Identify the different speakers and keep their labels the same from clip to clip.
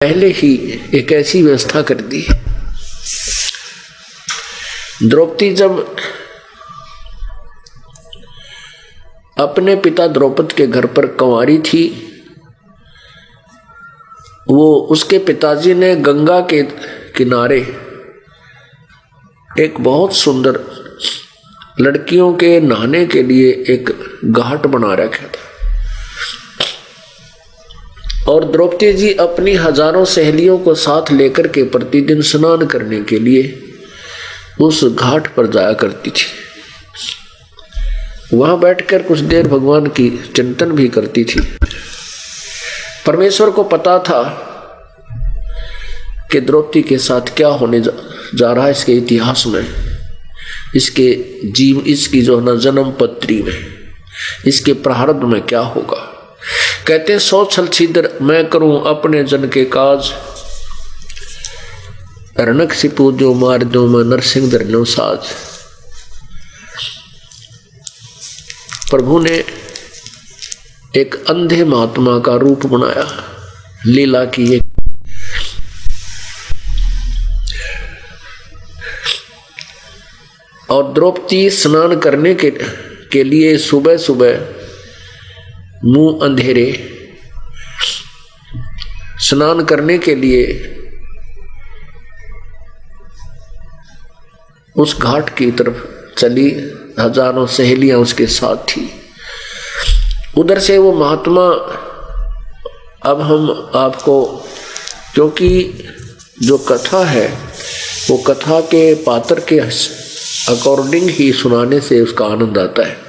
Speaker 1: पहले ही एक ऐसी व्यवस्था कर दी। द्रौपदी जब अपने पिता द्रौपद के घर पर कंवारी थी, वो उसके पिताजी ने गंगा के किनारे एक बहुत सुंदर लड़कियों के नहाने के लिए एक घाट बना रखा था और द्रौपदी जी अपनी हजारों सहेलियों को साथ लेकर के प्रतिदिन स्नान करने के लिए उस घाट पर जाया करती थी। वहां बैठकर कुछ देर भगवान की चिंतन भी करती थी। परमेश्वर को पता था कि द्रौपदी के साथ क्या होने जा रहा है, इसके इतिहास में, इसकी जो न जन्म पत्री में, इसके प्रारब्ध में क्या होगा। कहते 100 छल छिद्र मैं करूं अपने जन के काज, रणक सिपू जो मार दो मैं नरसिंह धरनो साज। प्रभु ने एक अंधे महात्मा का रूप बनाया, लीला की एक और द्रौपदी स्नान करने के लिए सुबह सुबह मुंह अंधेरे स्नान करने के लिए उस घाट की तरफ चली। हजारों सहेलियां उसके साथ थी। उधर से वो महात्मा, अब हम आपको, क्योंकि जो कथा है वो कथा के पात्र के अकॉर्डिंग ही सुनाने से उसका आनंद आता है।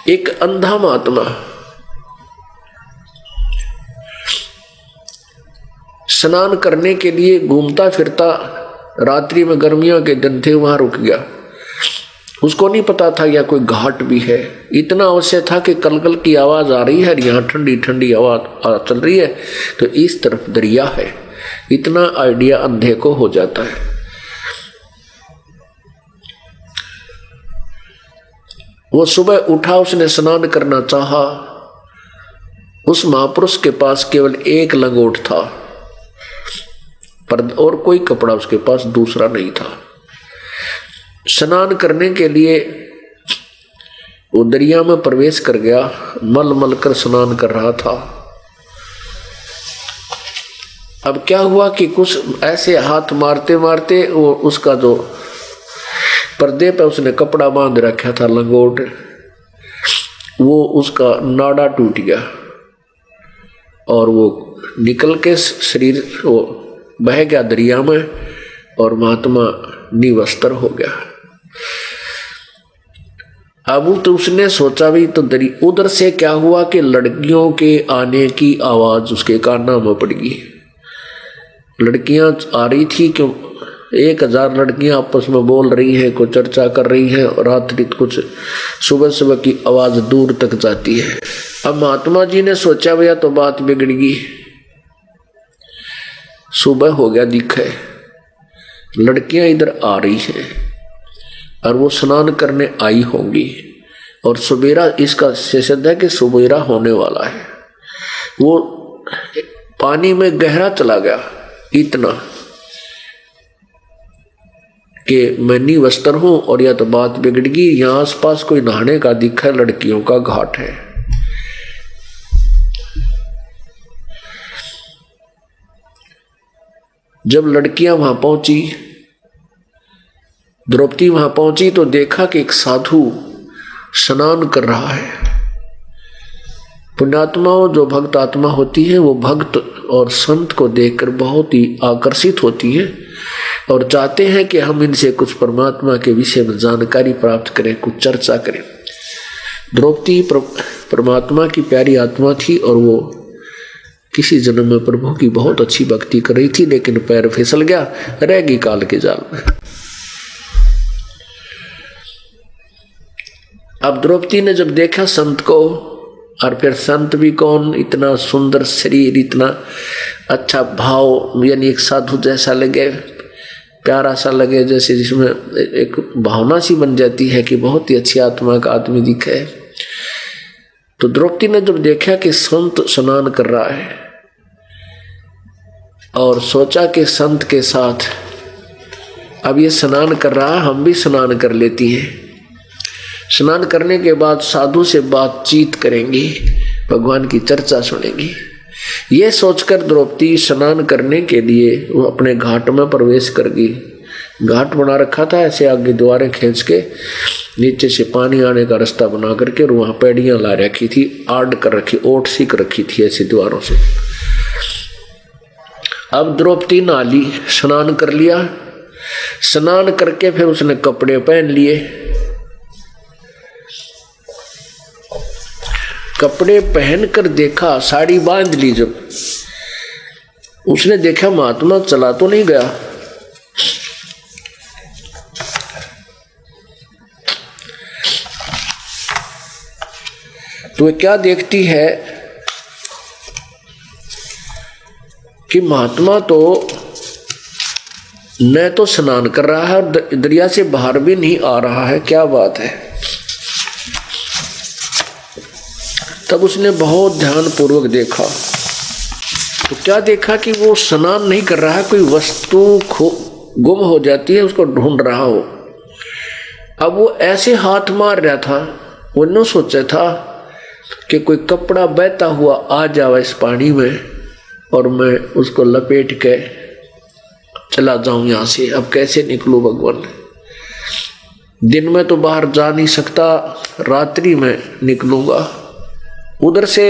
Speaker 1: एक अंधा महात्मा स्नान करने के लिए घूमता फिरता, रात्रि में गर्मियों के दिन थे, वहां रुक गया। उसको नहीं पता था या कोई घाट भी है। इतना अवश्य था कि कलकल की आवाज आ रही है, यहाँ ठंडी ठंडी आवाज चल रही है, तो इस तरफ दरिया है। इतना आइडिया अंधे को हो जाता है। वो सुबह उठा, उसने स्नान करना चाहा। उस महापुरुष के पास केवल एक लंगोट था पर और कोई कपड़ा उसके पास दूसरा नहीं था। स्नान करने के लिए वो दरिया में प्रवेश कर गया, मल मल कर स्नान कर रहा था। अब क्या हुआ कि कुछ ऐसे हाथ मारते मारते वो उसका जो पर्दे पे उसने कपड़ा बांध रखा था, लंगोट, वो उसका नाड़ा टूट गया और वो निकल के शरीर वो बह गया दरिया में और महात्मा निवस्त्र हो गया। अब तो उसने सोचा भी तो उधर से क्या हुआ कि लड़कियों के आने की आवाज उसके कानों में पड़ गई। लड़कियां आ रही थी, क्यों 1000 लड़कियां आपस में बोल रही हैं, कुछ चर्चा कर रही हैं और रात्रि कुछ सुबह सुबह की आवाज दूर तक जाती है। अब महात्मा जी ने सोचा भैया तो बात बिगड़ गई। सुबह हो गया, दिखे लड़कियां इधर आ रही हैं और वो स्नान करने आई होंगी और सवेरा, इसका सिद्ध है कि सवेरा होने वाला है। वो पानी में गहरा चला गया इतना कि मैं निवस्त्र हूं और या तो बात बिगड़ गई। यहां आसपास कोई नहाने का दिखा, लड़कियों का घाट है। जब लड़कियां वहां पहुंची, द्रौपदी वहां पहुंची तो देखा कि एक साधु स्नान कर रहा है। पुण्यात्माओं, जो भक्त आत्मा होती है, वो भक्त और संत को देखकर बहुत ही आकर्षित होती है और चाहते हैं कि हम इनसे कुछ परमात्मा के विषय में जानकारी प्राप्त करें, कुछ चर्चा करें। द्रौपदी परमात्मा की प्यारी आत्मा थी और वो किसी जन्म में प्रभु की बहुत अच्छी भक्ति कर रही थी, लेकिन पैर फिसल गया, रह गई काल के जाल में। अब द्रौपदी ने जब देखा संत को, और फिर संत भी कौन, इतना सुंदर शरीर, इतना अच्छा भाव, यानी एक साधु जैसा लगे, प्यारा सा लगे, जैसे जिसमें एक भावना सी बन जाती है कि बहुत ही अच्छी आत्मा का आदमी दिखे। तो द्रौपदी ने जब देखा कि संत स्नान कर रहा है और सोचा कि संत के साथ अब ये स्नान कर रहा है, हम भी स्नान कर लेती हैं। स्नान करने के बाद साधु से बातचीत करेंगी, भगवान की चर्चा सुनेंगी। ये सोचकर द्रौपदी स्नान करने के लिए वो अपने घाट में प्रवेश कर गई। घाट बना रखा था, ऐसे आगे द्वारें खींच के नीचे से पानी आने का रास्ता बना करके, और वहां पैड़ियां ला रखी थी, आड़ कर रखी, ओट सीख रखी थी ऐसे द्वारों से। अब द्रौपदी नाली स्नान कर लिया। स्नान करके फिर उसने कपड़े पहन लिए। कपड़े पहनकर देखा, साड़ी बांध ली। जब उसने देखा महात्मा चला तो नहीं गया। तो क्या देखती है कि महात्मा तो न तो स्नान कर रहा है और दरिया से बाहर भी नहीं आ रहा है, क्या बात है। तब उसने बहुत ध्यान पूर्वक देखा, तो क्या देखा कि वो स्नान नहीं कर रहा है, कोई वस्तु गुम हो जाती है, उसको ढूंढ रहा हो। अब वो ऐसे हाथ मार रहा था, वो न सोचा था कि कोई कपड़ा बहता हुआ आ जाए इस पानी में और मैं उसको लपेट के चला जाऊं यहां से। अब कैसे निकलूं भगवान। दिन में तो बाहर जा नहीं सकता, रात्रि में निकलूंगा। उधर से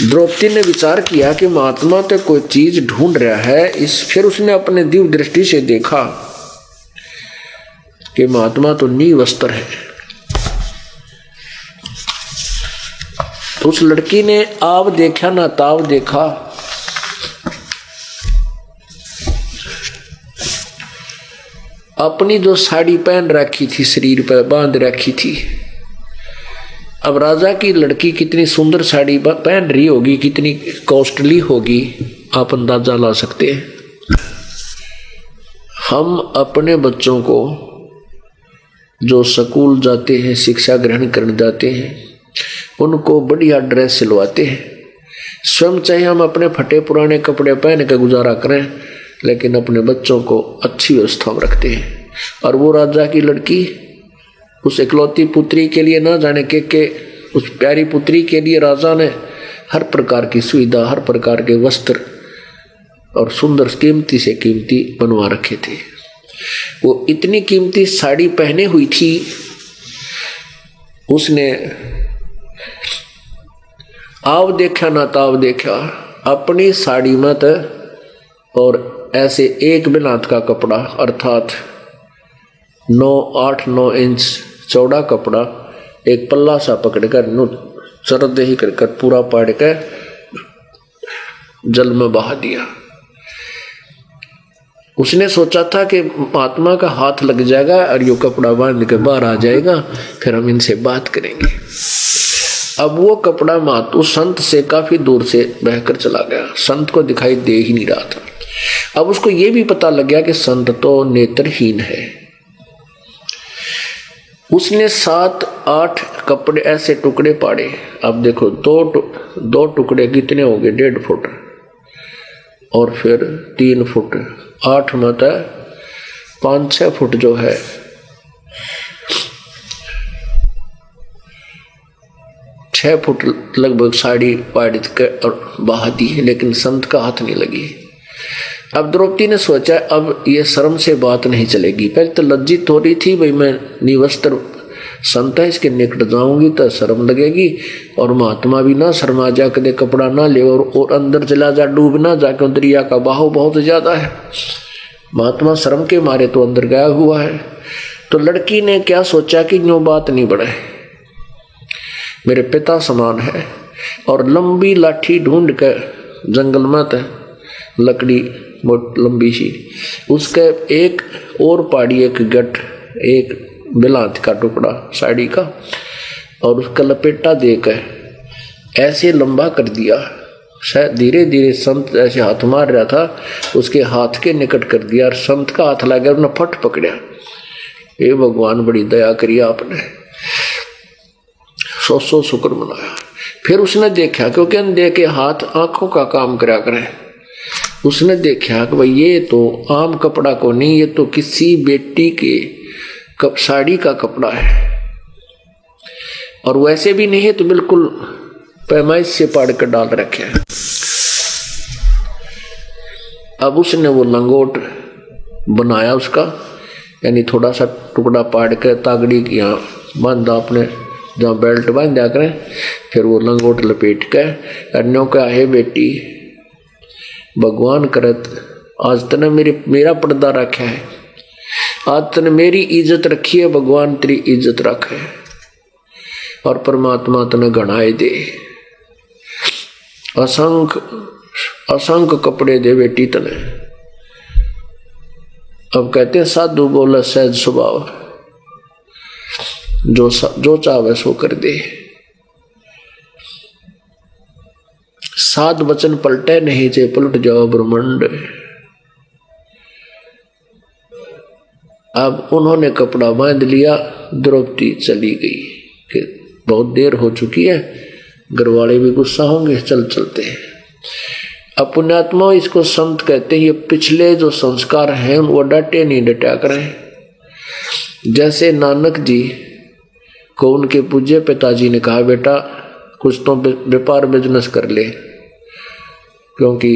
Speaker 1: द्रौपदी ने विचार किया कि महात्मा तो कोई चीज ढूंढ रहा है। फिर उसने अपने दिव्य दृष्टि से देखा कि महात्मा तो निवस्त्र है। तो उस लड़की ने आव देखा ना ताव देखा। अपनी जो साड़ी पहन रखी थी, शरीर पर बांध रखी थी। अब राजा की लड़की कितनी सुंदर साड़ी पहन रही होगी, कितनी कॉस्टली होगी, आप अंदाजा ला सकते हैं। हम अपने बच्चों को जो स्कूल जाते हैं, शिक्षा ग्रहण करने जाते हैं, उनको बढ़िया ड्रेस सिलवाते हैं। स्वयं चाहे हम अपने फटे पुराने कपड़े पहन के गुजारा करें, लेकिन अपने बच्चों को अच्छी व्यवस्था में रखते हैं। और वो राजा की लड़की उस इकलौती पुत्री के लिए ना जाने के उस प्यारी पुत्री के लिए राजा ने हर प्रकार की सुविधा, हर प्रकार के वस्त्र और सुंदर कीमती से कीमती बनवा रखे थे। वो इतनी कीमती साड़ी पहने हुई थी, उसने आव देखा ना ताव देखा। अपनी साड़ी मत और ऐसे एक बिलात का कपड़ा, अर्थात 8-9 इंच चौड़ा कपड़ा, एक पल्ला सा पकड़कर सरद ही कर पूरा पाड़ कर जल में बहा दिया। उसने सोचा था कि महात्मा का हाथ लग जाएगा और यो कपड़ा बांध के बाहर आ जाएगा, फिर हम इनसे बात करेंगे। अब वो कपड़ा मातु संत से काफी दूर से बहकर चला गया, संत को दिखाई दे ही नहीं रहा था। अब उसको ये भी पता लग गया कि संत तो नेत्रहीन है। उसने 7-8 कपड़े ऐसे टुकड़े पाड़े। अब देखो, दो टुकड़े कितने हो गए, 1.5 फुट, और फिर 3 फुट, 8 मत 5-6 फुट जो है, 6 फुट लगभग साड़ी पाड़ कर और बहा दी, लेकिन संत का हाथ नहीं लगी। अब द्रौपदी ने सोचा अब ये शर्म से बात नहीं चलेगी। पहले तो लज्जित हो रही थी, भाई मैं निवस्त्र संत है, इसके निकट जाऊंगी तो शर्म लगेगी, और महात्मा भी ना शर्मा जा, कदे कपड़ा ना ले और अंदर चला जा, डूब ना जा, क्यों दरिया का बहाव बहुत ज्यादा है। महात्मा शर्म के मारे तो अंदर गया हुआ है। तो लड़की ने क्या सोचा कि यूं बात नहीं बढ़े, मेरे पिता समान है, और लंबी लाठी ढूंढ कर जंगल में था लकड़ी लंबी सी, उसके एक और पाड़ी, एक गट, एक बिलात का टुकड़ा साड़ी का, और उसका लपेटा देकर ऐसे लंबा कर दिया। शायद धीरे धीरे संत ऐसे हाथ मार रहा था, उसके हाथ के निकट कर दिया, और संत का हाथ लगा, उसने फट पकड़ा। ये भगवान बड़ी दया करी आपने, 100 शुक्र मनाया। फिर उसने देखा, क्योंकि अंधे के हाथ आंखों का काम करा करे, उसने देखा कि भाई ये तो आम कपड़ा को नहीं, ये तो किसी बेटी के साड़ी का कपड़ा है, और वैसे भी नहीं है तो बिल्कुल पैमाइश से पाड़ कर डाल रखे हैं। अब उसने वो लंगोट बनाया उसका, यानी थोड़ा सा टुकड़ा पाड़ कर तागड़ी की यहाँ बांधा, अपने जहाँ बेल्ट बांध दिया करें, फिर वो लंगोट लपेट कर अन्यों का, है बेटी भगवान करत आज तने मेरा पर्दा रखा है, आज तने मेरी इज्जत रखी है, भगवान तेरी इज्जत रखे और परमात्मा तने गणाए दे, असंख्य कपड़े दे बेटी तने। अब कहते हैं साधु बोला सहज स्वभाव, जो चाहे सो कर दे, सात वचन पलटे नहीं चे पलट जाओ ब्रह्मांड। अब उन्होंने कपड़ा बांध लिया, द्रौपदी चली गई कि बहुत देर हो चुकी है, घर वाले भी गुस्सा होंगे, चलते हैं। अब पुण्यात्मा इसको संत कहते हैं, ये पिछले जो संस्कार हैं वो डटे नहीं डटा करें। जैसे नानक जी को उनके पूज्य पिताजी ने कहा, बेटा कुछ तो व्यापार बिजनेस कर ले, क्योंकि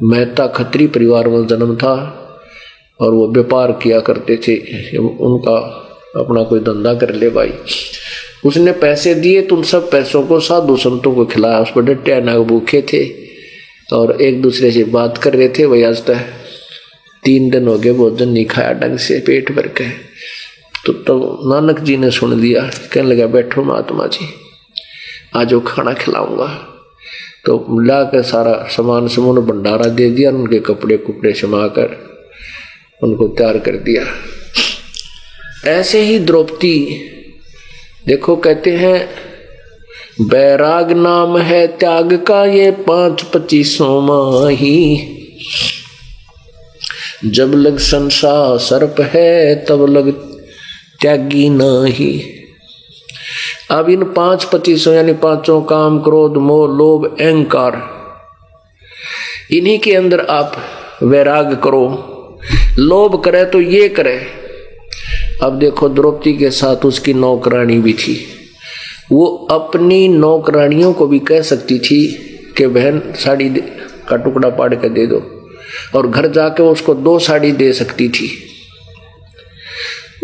Speaker 1: मेहता खत्री परिवार में जन्म था और वो व्यापार किया करते थे, उनका अपना कोई धंधा कर ले भाई। उसने पैसे दिए तो उन सब पैसों को साधु संतों को खिलाया, उस पर डटे ना भूखे थे और एक दूसरे से बात कर रहे थे। वही आज तक 3 दिन हो गए भोजन नहीं खाया ढंग से, पेट भर के। तो नानक जी ने सुन लिया, कहने लगा बैठो महात्मा जी, आज वो खाना खिलाऊंगा। तो मिला कर सारा सामान समून भंडारा दे दिया, उनके कपड़े कुपड़े समा कर उनको तैयार कर दिया। ऐसे ही द्रौपदी देखो, कहते हैं बैराग नाम है त्याग का, ये 5-25 माही, जब लग संसार सर्प है तब लग त्यागी नाही। अब इन 5-25 यानी पांचों काम, क्रोध, मोह, लोभ, अहंकार, इन्हीं के अंदर आप वैराग करो। लोभ करे तो ये करे। अब देखो द्रौपदी के साथ उसकी नौकरानी भी थी, वो अपनी नौकरानियों को भी कह सकती थी कि बहन साड़ी का टुकड़ा पाड़ के दे दो, और घर जाके उसको 2 साड़ी दे सकती थी।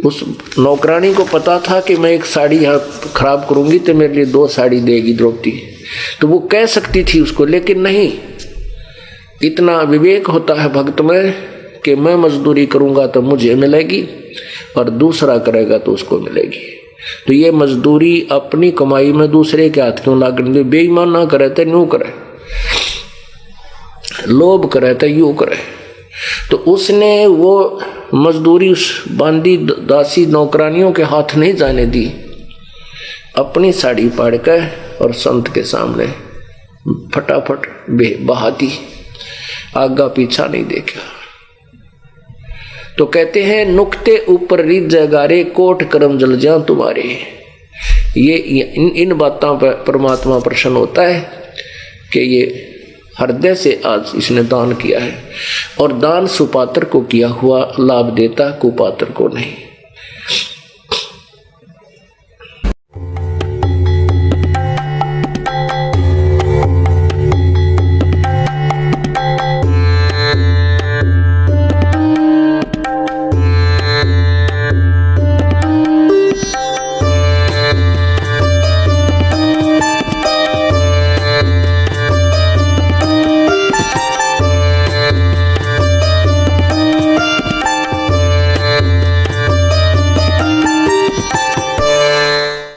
Speaker 1: उस नौकरानी को पता था कि मैं एक साड़ी यहाँ खराब करूंगी तो मेरे लिए 2 साड़ी देगी द्रौपदी, तो वो कह सकती थी उसको, लेकिन नहीं। इतना विवेक होता है भक्त में कि मैं मजदूरी करूंगा तो मुझे मिलेगी और दूसरा करेगा तो उसको मिलेगी। तो ये मजदूरी अपनी कमाई में दूसरे के हाथ क्यों लागने दे? बेईमान ना करे तो यूं करे, लोभ करे तो यूं करे। तो उसने वो मजदूरी उस बांदी दासी नौकरानियों के हाथ नहीं जाने दी, अपनी साड़ी पाड़ कर और संत के सामने फटाफट बहा दी, आगा पीछा नहीं देखा। तो कहते हैं नुक्ते ऊपर रिज जगारे, कोट करम जल जा तुम्हारे। ये इन बातों पर परमात्मा प्रसन्न होता है कि ये हृदय से आज इसने दान किया है, और दान सुपात्र को किया हुआ लाभ देता, कुपात्र को नहीं।